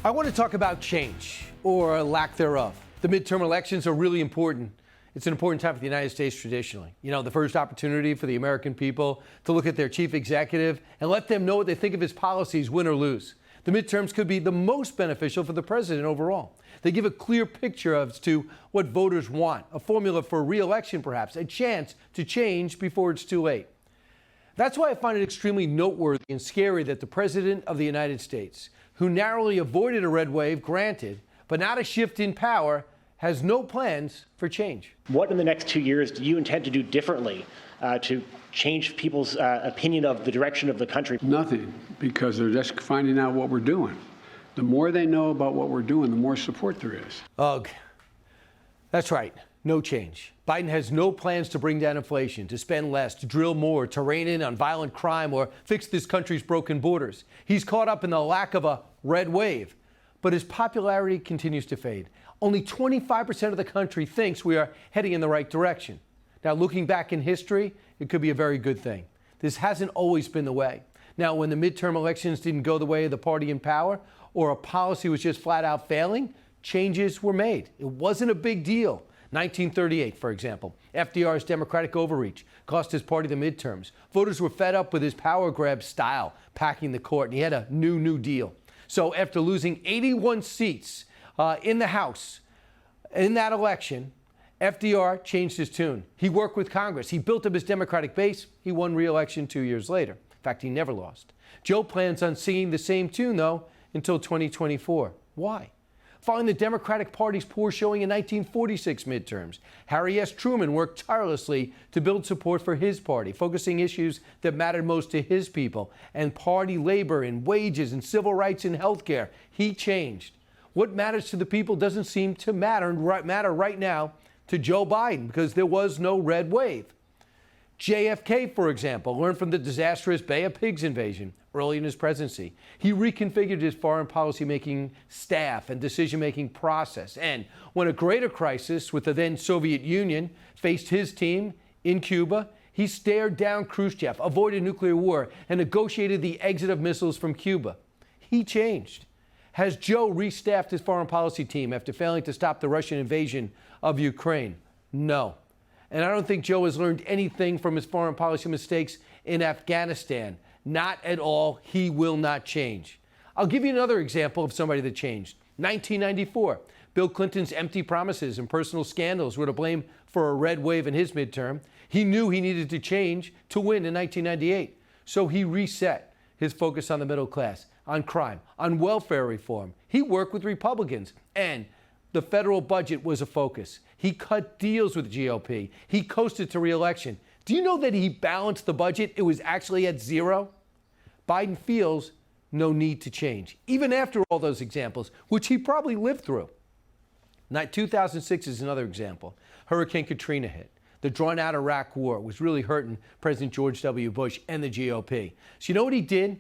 I want to talk about change, or lack thereof. The midterm elections are really important. It's an important time for the United States traditionally. You know, the first opportunity for the American people to look at their chief executive and let them know what they think of his policies, win or lose. The midterms could be the most beneficial for the president overall. They give a clear picture as to what voters want, a formula for re-election perhaps, a chance to change before it's too late. That's why I find it extremely noteworthy and scary that the President of the United States, who narrowly avoided a red wave, granted, but not a shift in power, has no plans for change. What in the next 2 years do you intend to do differently to change people's opinion of the direction of the country? Nothing, because they're just finding out what we're doing. The more they know about what we're doing, the more support there is. Ugh. That's right. No change. Biden has no plans to bring down inflation, to spend less, to drill more, to rein in on violent crime, or fix this country's broken borders. He's caught up in the lack of a red wave, but his popularity continues to fade. Only 25% of the country thinks we are heading in the right direction. Now, looking back in history, it could be a very good thing. This hasn't always been the way. Now, when the midterm elections didn't go the way of the party in power, or a policy was just flat out failing, changes were made. It wasn't a big deal. 1938, for example, FDR's Democratic overreach cost his party the midterms. Voters were fed up with his power grab style, packing the court, and he had a new deal. So after losing 81 seats in the House in that election, FDR changed his tune. He worked with Congress. He built up his Democratic base. He won re-election 2 years later. In fact, he never lost. Joe plans on singing the same tune, though, until 2024. Why? Following the Democratic Party's poor showing in 1946 midterms, Harry S. Truman worked tirelessly to build support for his party, focusing issues that mattered most to his people, and party labor and wages and civil rights and health care. He changed. What matters to the people doesn't seem to matter right now to Joe Biden, because there was no red wave. JFK, for example, learned from the disastrous Bay of Pigs invasion early in his presidency. He reconfigured his foreign policy-making staff and decision-making process. And when a greater crisis with the then Soviet Union faced his team in Cuba, he stared down Khrushchev, avoided nuclear war, and negotiated the exit of missiles from Cuba. He changed. Has Joe restaffed his foreign policy team after failing to stop the Russian invasion of Ukraine? No. And I don't think Joe has learned anything from his foreign policy mistakes in Afghanistan. Not at all. He will not change. I'll give you another example of somebody that changed. 1994, Bill Clinton's empty promises and personal scandals were to blame for a red wave in his midterm. He knew he needed to change to win in 1998. So he reset his focus on the middle class, on crime, on welfare reform. He worked with Republicans, and the federal budget was a focus. He cut deals with the GOP. He coasted to re-election. Do you know that he balanced the budget? It was actually at zero. Biden feels no need to change, even after all those examples, which he probably lived through. Now, 2006 is another example. Hurricane Katrina hit. The drawn-out Iraq war was really hurting President George W. Bush and the GOP. So you know what he did?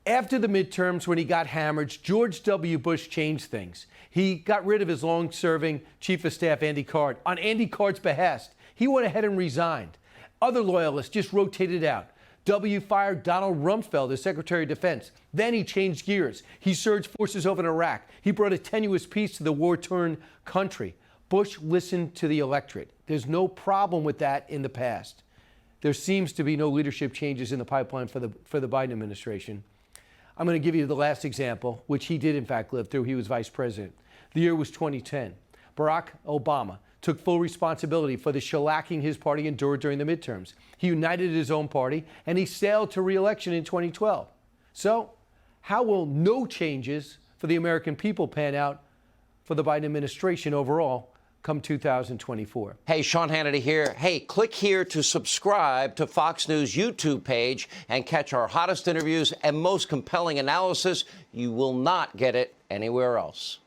After the midterms, when he got hammered, George W. Bush changed things. He got rid of his long-serving chief of staff, Andy Card. On Andy Card's behest, he went ahead and resigned. Other loyalists just rotated out. W fired Donald Rumsfeld as Secretary of Defense. Then he changed gears. He surged forces over in Iraq. He brought a tenuous peace to the war-torn country. Bush listened to the electorate. There's no problem with that in the past. There seems to be no leadership changes in the pipeline for the Biden administration. I'm going to give you the last example, which he did, in fact, live through. He was vice president. The year was 2010. Barack Obama took full responsibility for the shellacking his party endured during the midterms. He united his own party, and he sailed to re-election in 2012. So how will no changes for the American people pan out for the Biden administration overall come 2024? Hey, Sean Hannity here. Hey, click here to subscribe to Fox News YouTube page and catch our hottest interviews and most compelling analysis. You will not get it anywhere else.